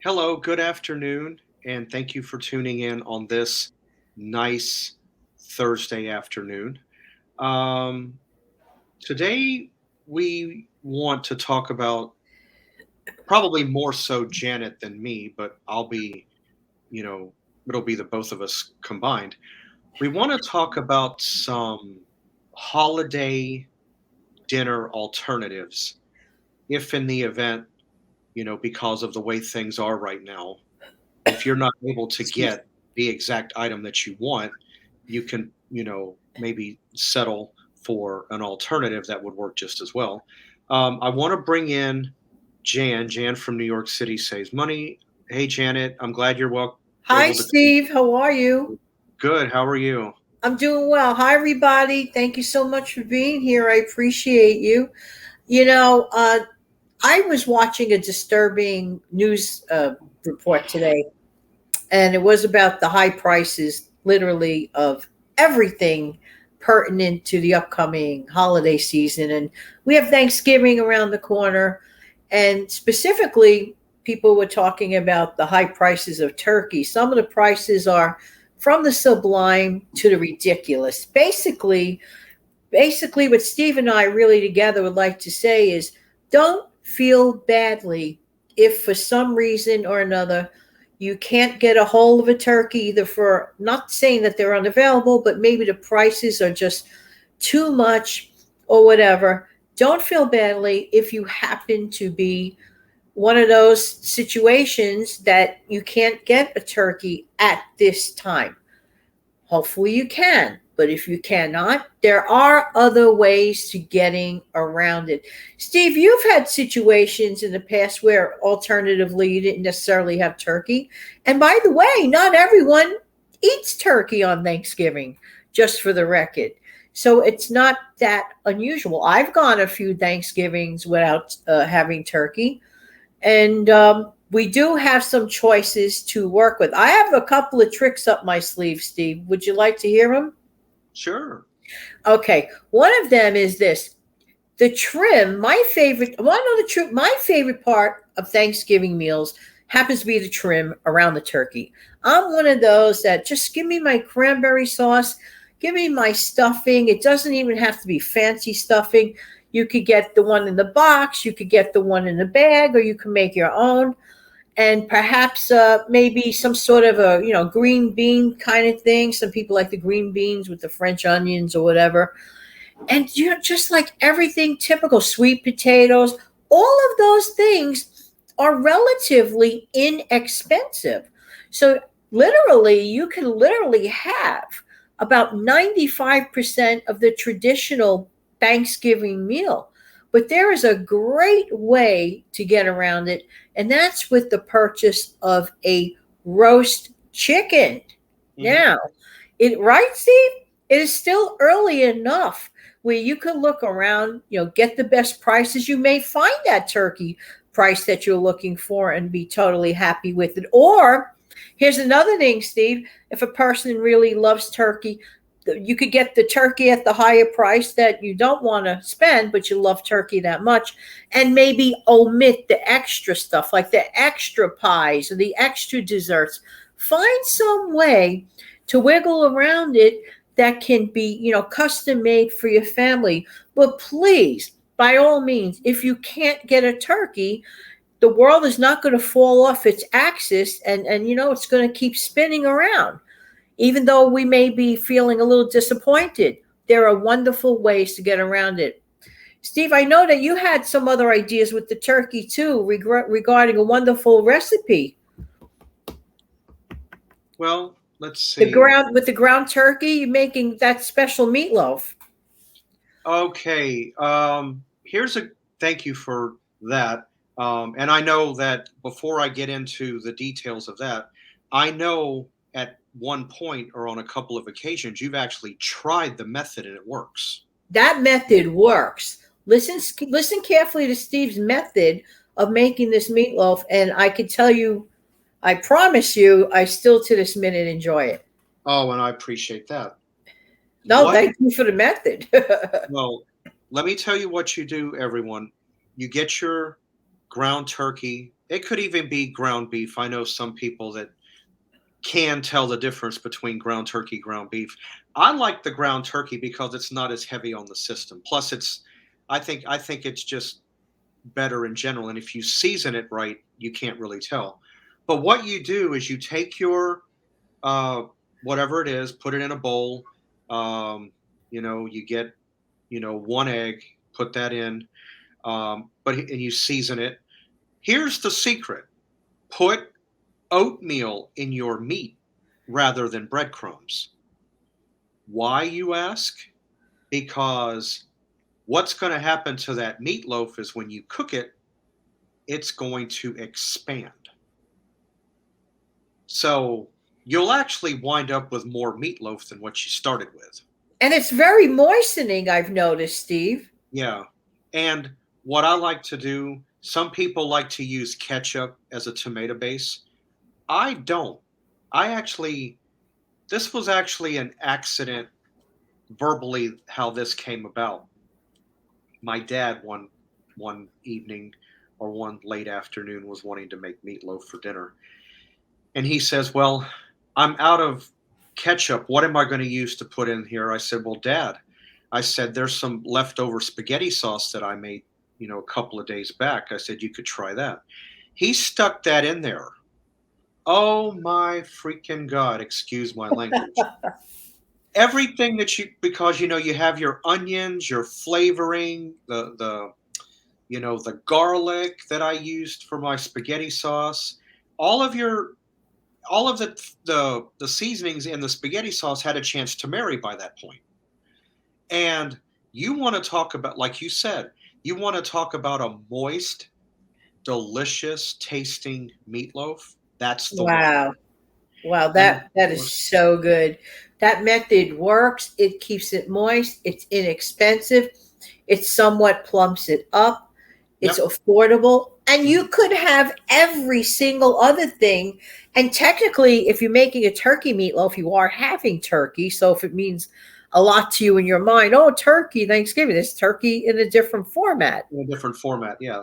Hello, good afternoon, and thank you for tuning in on this nice Thursday afternoon. Um, Today, we want to talk about probably more so Janet than me, but you know, it'll be the both of us combined. We want to talk about some holiday dinner alternatives if in the event, because of the way things are right now, if you're not able to Excuse get the exact item that you want, you can, maybe settle for an alternative that would work just as well. I want to bring in Jan. Jan from New York City saves money. Hey, Janet, I'm glad you're Hi, able to come. Steve. How are you? Good. How are you? I'm doing well. Hi, everybody. Thank you so much for being here. I appreciate you. You know, uh, I was watching a disturbing news report today, and it was about the high prices, literally, of everything pertinent to the upcoming holiday season. And we have Thanksgiving around the corner, and specifically, people were talking about the high prices of turkey. Some of the prices are from the sublime to the ridiculous. Basically, what Steve and I really together would like to say is don't feel badly if for some reason or another you can't get a hold of a turkey, either for not saying that they're unavailable, but maybe the prices are just too much or whatever. Don't feel badly if you happen to be one of those situations that you can't get a turkey at this time. Hopefully you can. But if you cannot, there are other ways to getting around it. Steve, you've had situations in the past where alternatively you didn't necessarily have turkey. And by the way, not everyone eats turkey on Thanksgiving, just for the record. So it's not that unusual. I've gone a few Thanksgivings without having turkey. And we do have some choices to work with. I have a couple of tricks up my sleeve, Steve. Would you like to hear them? Sure. Okay. One of them is this: the trim. My favorite, one of the trim, my favorite part of Thanksgiving meals happens to be the trim around the turkey. I'm one of those that just give me my cranberry sauce, give me my stuffing. It doesn't even have to be fancy stuffing. You could get the one in the box, you could get the one in the bag, or you can make your own. And perhaps maybe some sort of a green bean kind of thing. Some people like the green beans with the French onions or whatever. And just like everything typical, sweet potatoes, all of those things are relatively inexpensive. So literally, you can literally have about 95% of the traditional Thanksgiving meal. But there is a great way to get around it, and that's with the purchase of a roast chicken. Hmm. Now, right, Steve? It is still early enough where you can look around, get the best prices. You may find that turkey price that you're looking for and be totally happy with it. Or here's another thing, Steve. If a person really loves turkey, you could get the turkey at the higher price that you don't want to spend, but you love turkey that much, and maybe omit the extra stuff like the extra pies or the extra desserts. Find some way to wiggle around it that can be, custom made for your family. But please, by all means, if you can't get a turkey, the world is not going to fall off its axis, and it's going to keep spinning around. Even though we may be feeling a little disappointed, there are wonderful ways to get around it. Steve, I know that you had some other ideas with the turkey too, regarding a wonderful recipe. Well, let's The see. ground with the ground turkey, you're making that special meatloaf. Okay. Here's a thank you for that. And I know that before I get into the details of that, I know at one point or on a couple of occasions you've actually tried the method and it works. That method works. Listen carefully to Steve's method of making this meatloaf, and I can tell you, I promise you, I still to this minute enjoy it. Oh, and I appreciate that. No, What? thank you for the method. Well, let me tell you what you do, everyone. You get your ground turkey it could even be ground beef. I know some people that can tell the difference between ground turkey, ground beef. I like the ground turkey because it's not as heavy on the system. Plus, I think it's just better in general. And if you season it right, you can't really tell. But what you do is you take your uh, whatever it is, put it in a bowl. Um, you get one egg, put that in, and you season it. Here's the secret: put oatmeal in your meat rather than breadcrumbs. Why, you ask? Because what's going to happen to that meatloaf is when you cook it, it's going to expand. So you'll actually wind up with more meatloaf than what you started with. And it's very moistening, I've noticed, Steve. Yeah. And what I like to do, some people like to use ketchup as a tomato base. I don't. I actually, this was actually an accident verbally how this came about. My dad one evening or one late afternoon was wanting to make meatloaf for dinner. And he says, "Well, I'm out of ketchup. What am I going to use to put in here?" I said, "Well, Dad," I said, "there's some leftover spaghetti sauce that I made, a couple of days back." I said, "You could try that." He stuck that in there. Oh my freaking God, excuse my language. Everything that because you have your onions, your flavoring, the garlic that I used for my spaghetti sauce, all of your all of the seasonings in the spaghetti sauce had a chance to marry by that point. And you want to talk about, like you said, you want to talk about a moist, delicious tasting meatloaf. That's the one. Wow. Wow, And of that is course, so good. That method works. It keeps it moist. It's inexpensive. It somewhat plumps it up. It's yep. affordable. And Mhm. you could have every single other thing. And technically, if you're making a turkey meatloaf, you are having turkey. So if it means a lot to you in your mind, oh, turkey, Thanksgiving, it's turkey in a different format. In a different format, yeah.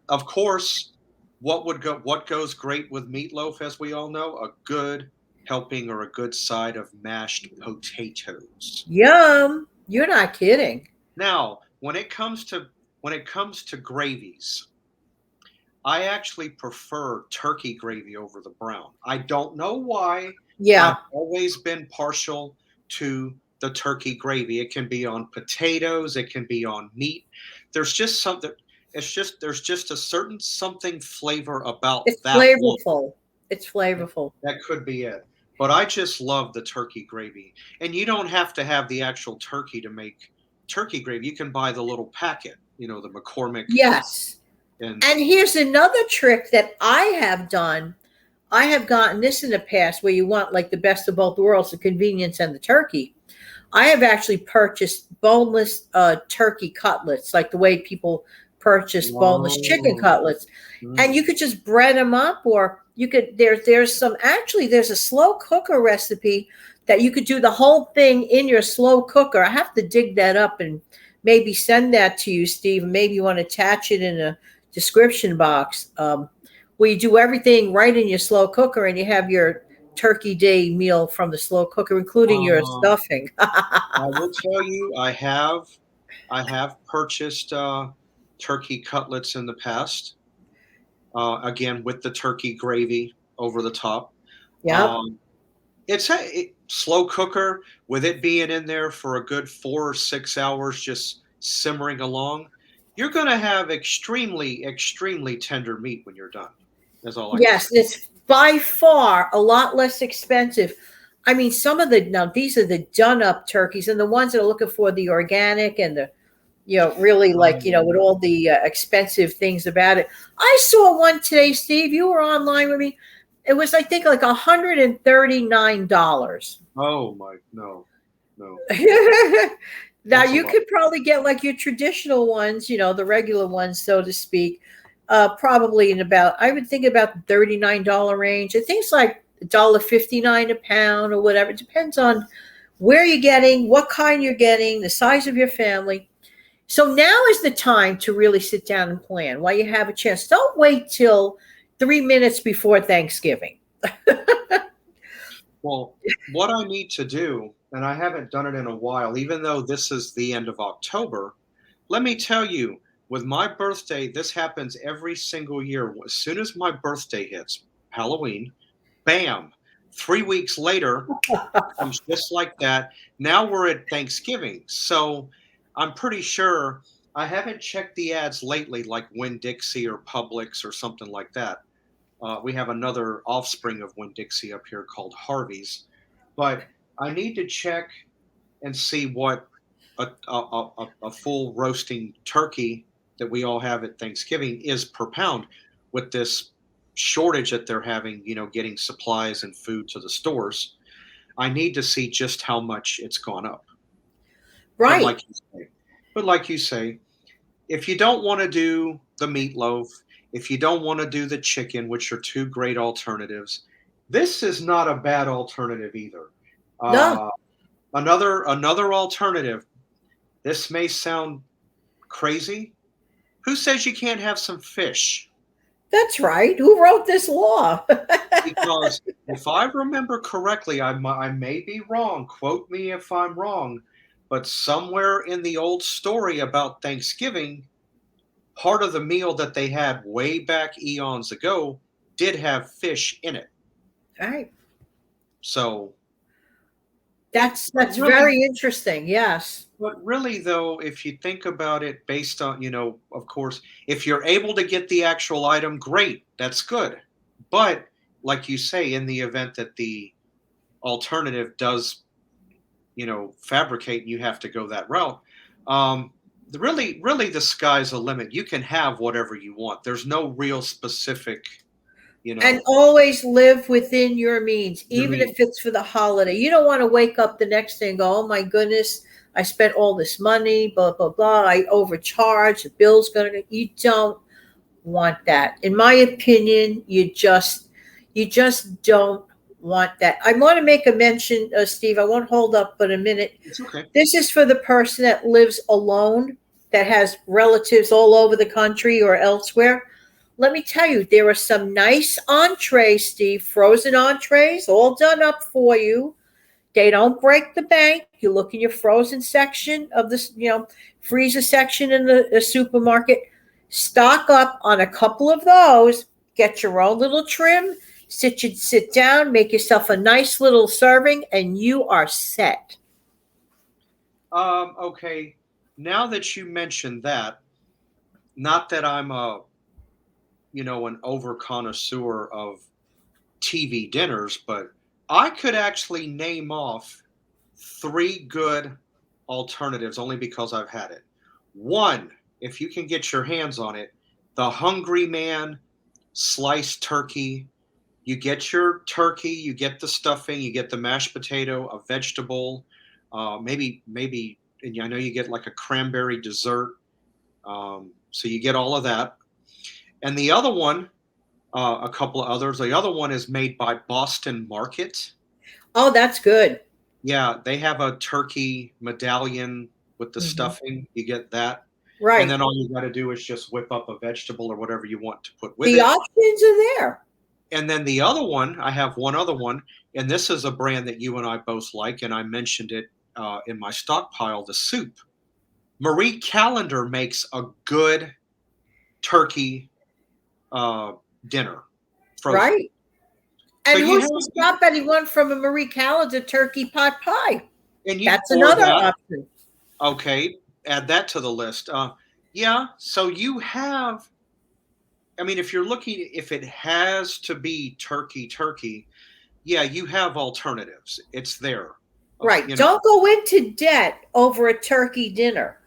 Of course, what goes great with meatloaf, as we all know, a good helping or a good side of mashed potatoes. Yum. You're not kidding. Now, when it comes to gravies, I actually prefer turkey gravy over the brown. I don't know why. I've Yeah. always been partial to the turkey gravy. It can be on potatoes, it can be on meat. There's just something there's just a certain something flavor about It's that look. flavorful. It's flavorful. That could be it. But I just love the turkey gravy. And you don't have to have the actual turkey to make turkey gravy. You can buy the little packet, the McCormick Yes. and And here's another trick that I have done. I have gotten this in the past where you want like the best of both worlds, the convenience and the turkey. I have actually purchased boneless turkey cutlets, like the way people purchase boneless chicken oh, cutlets. And mm. you could just bread them up, or you could there's a slow cooker recipe that you could do the whole thing in your slow cooker. I have to dig that up and maybe send that to you, Steve, and maybe you want to attach it in a description box, where you do everything right in your slow cooker and you have your turkey day meal from the slow cooker, including your Um, stuffing. I will tell you, I have purchased turkey cutlets in the past. Again, with the turkey gravy over the top. Yep. Um, it's a slow cooker with it being in there for a good 4 or 6 hours, just simmering along. You're going to have extremely, extremely tender meat when you're done. That's all I can say. Yes, it's by far a lot less expensive. I mean, now these are the done up turkeys, and the ones that are looking for the organic and the, really like, with Um, all the expensive things about it. I saw one today, Steve. You were online with me. It was, I think, like $139. oh my, no, no, Now that's a you lot. could probably get like your traditional ones, the regular ones, so to speak, probably in about, I would think, about the $39 range. I think it's like $1.59 a pound or whatever. It depends on where you're getting, what kind you're getting, the size of your family. So now is the time to really sit down and plan while you have a chance. Don't wait till 3 minutes before Thanksgiving. Well, what I need to do, and I haven't done it in a while, even though this is the end of October, let me tell you, with my birthday, this happens every single year. As soon as my birthday hits, Halloween, bam, 3 weeks later, comes just like that. Now we're at Thanksgiving. So I'm pretty sure I haven't checked the ads lately, like Winn Dixie or Publix or something like that. We have another offspring of Winn Dixie up here called Harvey's, but I need to check and see what a full roasting turkey that we all have at Thanksgiving is per pound with this shortage that they're having, getting supplies and food to the stores. I need to see just how much it's gone up. But Right. like you say, but like you say, if you don't want to do the meatloaf, if you don't want to do the chicken, which are two great alternatives, this is not a bad alternative either. No, Uh, another alternative. This may sound crazy. Who says you can't have some fish? that's right. Who wrote this law? Because if I remember correctly, I may be wrong. Quote me if I'm wrong. But somewhere in the old story about Thanksgiving, part of the meal that they had way back eons ago did have fish in it. Right. So, That's really, very interesting. Yes. but really, though, if you think about it, based on, of course, if you're able to get the actual item, great, that's good. But like you say, in the event that the alternative does, fabricate and you have to go that route, um, really, the sky's the limit. You can have whatever you want. There's no real specific, you And know, always live within your means, your even if means. it's for the holiday. You don't want to wake up the next day and go, oh my goodness, I spent all this money, blah, blah, blah. I overcharged. The bill's going to, you don't want that. In my opinion, you just don't want that. I want to make a mention, Steve. I won't hold up but a minute. It's okay. This is for the person that lives alone, that has relatives all over the country or elsewhere. Let me tell you, there are some nice entrees, Steve, frozen entrees, all done up for you. They don't break the bank. You look in your frozen section of this, freezer section in the supermarket. Stock up on a couple of those. Get your own little trim. Sit down, make yourself a nice little serving, and you are set. Okay. Now that you mentioned that, not that I'm an over connoisseur of TV dinners, but I could actually name off three good alternatives only because I've had it. One, if you can get your hands on it, the Hungry Man sliced turkey. You get your turkey, you get the stuffing, you get the mashed potato, a vegetable, maybe, and I know you get like a cranberry dessert. So you get all of that. And the other one, a couple of others. The other one is made by Boston Market. Oh, that's good. Yeah, they have a turkey medallion with the Mhm. stuffing. You get that. And Right. then all you got to do is just whip up a vegetable or whatever you want to put with The it. options are there. And then the other one, I have one other one, and this is a brand that you and I both like, and I mentioned it in my stockpile, the soup. Marie Callender makes a good turkey uh, dinner, frozen. Right. So And you who's have, to stop anyone from a Marie Callender turkey pot pie? and you That's or another that, option. okay, add that to the list. Yeah, so you have, I mean, if you're looking, if it has to be turkey, yeah, you have alternatives. It's there. Right. You know, Don't go into debt over a turkey dinner.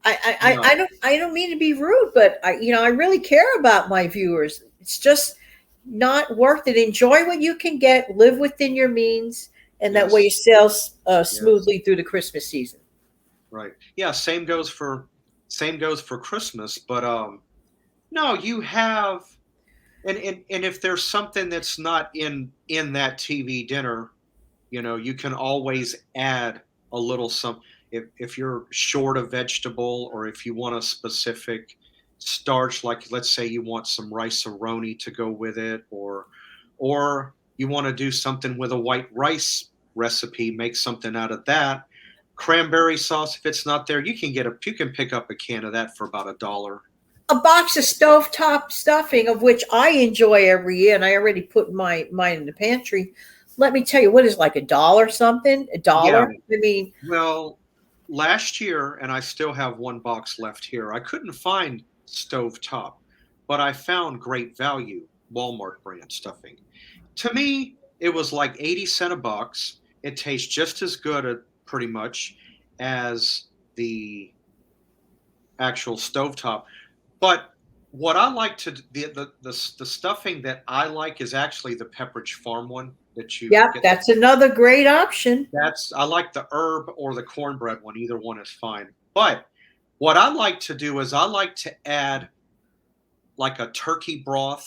I no, don't mean to be rude, but I really care about my viewers. It's just not worth it. Enjoy what you can get, live within your means, and that way you yes, sail yes. smoothly through the Christmas season. Right. Yeah, same goes for Christmas, but no, you have, and if there's something that's not in that TV dinner, you can always add a little some. if you're short a vegetable, or if you want a specific starch, like let's say you want some rice-a-roni to go with it, or you want to do something with a white rice recipe, make something out of that. Cranberry sauce, if it's not there, you can pick up a can of that for about $1. A box of stovetop stuffing, of which I enjoy every year, and I already put mine in the pantry. Let me tell you, what is like $1 something? A Yeah. dollar? I mean, Well, last year, and I still have one box left here, I couldn't find stovetop, but I found Great Value Walmart brand stuffing. To me, it was like 80 cents a box. It tastes just as good, pretty much, as the actual stovetop. But what I like to the stuffing that I like is actually the Pepperidge Farm one that you yeah, get. that's another great option. I like the herb or the cornbread one. Either one is fine. But what I like to do is I like to add like a turkey broth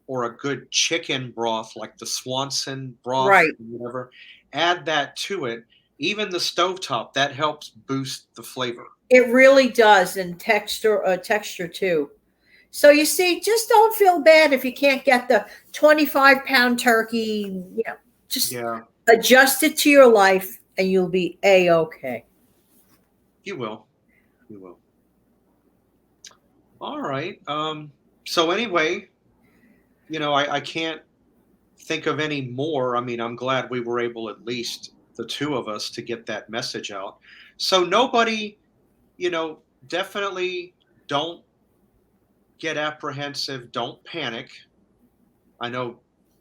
or a good chicken broth, like the Swanson broth, Right. whatever. Add that to it. Even the stovetop, that helps boost the flavor. It really does, and texture too. So you see, just don't feel bad if you can't get the 25-pound turkey. Just Yeah, adjust it to your life, and you'll be a-okay. you will. You will. All right. So anyway, I can't think of any more. I mean, I'm glad we were able, at least the two of us, to get that message out. So nobody, definitely don't get apprehensive, don't panic. I know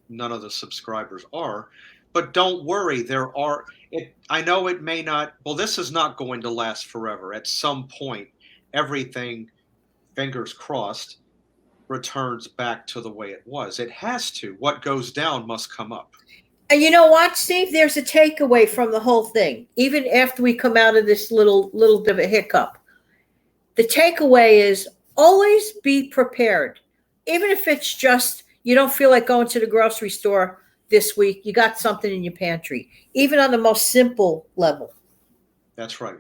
none of the subscribers are, but don't worry. I know it may not, well, this is not going to last forever. At some point, everything, fingers crossed, returns back to the way it was. It has to. What goes down must come up. And you know what, Steve? There's a takeaway from the whole thing. Even after we come out of this little bit of a hiccup, the takeaway is always be prepared. Even if it's just you don't feel like going to the grocery store this week, you got something in your pantry, even on the most simple level. That's right.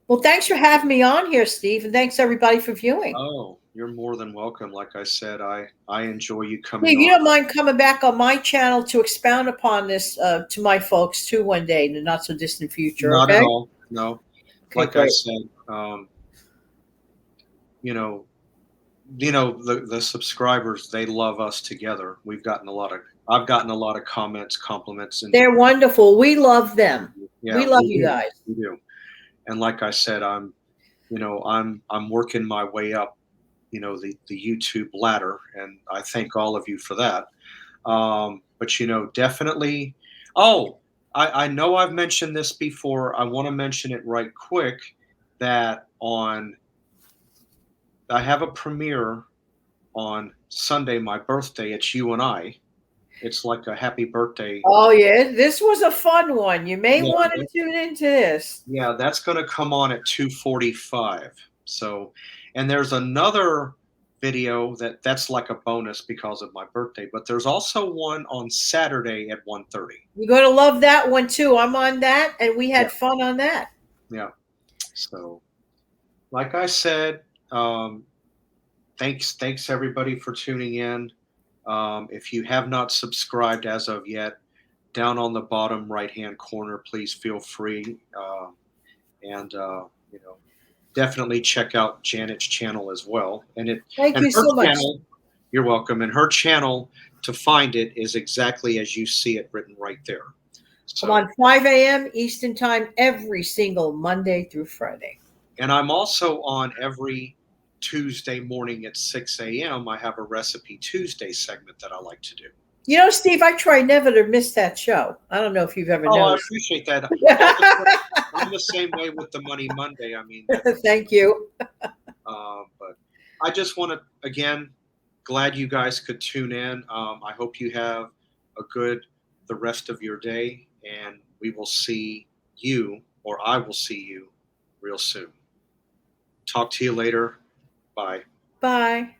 Well, thanks for having me on here, Steve, and thanks everybody for viewing. Oh, you're more than welcome. Like I said, I enjoy you coming Steve, you on. don't mind coming back on my channel to expound upon this to my folks too one day in the not so distant future, Not okay? at all. No. Okay, Like I great. said, you know, the subscribers, they love us together. I've gotten a lot of comments, compliments, and They're wonderful. We love them. We yeah, love we you do. guys. We do. And like I said, I'm working my way up, the YouTube ladder, and I thank all of you for that. But definitely. Oh, I know I've mentioned this before. I want to mention it right quick that I have a premiere on Sunday, my birthday. It's you and I. It's like a happy birthday. Oh yeah, this was a fun one. You may Yeah, want to tune into this. yeah, that's going to come on at 2:45. So, and there's another video that's like a bonus because of my birthday, but there's also one on Saturday at 1:30. You're going to love that one too. I'm on that, and we Yeah, had fun on that. yeah. So, like I said, thanks everybody for tuning in. If you have not subscribed as of yet, down on the bottom right hand corner, please feel free, and definitely check out Janet's channel as well. Thank And you her so much. channel, you're welcome. And her channel, to find it, is exactly as you see it written right there. I'm on 5 a.m. Eastern Time every single Monday through Friday. And I'm also on every Tuesday morning at 6 a.m. I have a Recipe Tuesday segment that I like to do. You know, Steve, I try never to miss that show. I don't know if you've ever Oh, I noticed. appreciate that. I'm the same way with the Money Monday. I mean, Thank you. but I just want to, again, glad you guys could tune in. I hope you have the rest of your day, and we will see you, or I will see you real soon. Talk to you later. Bye. Bye.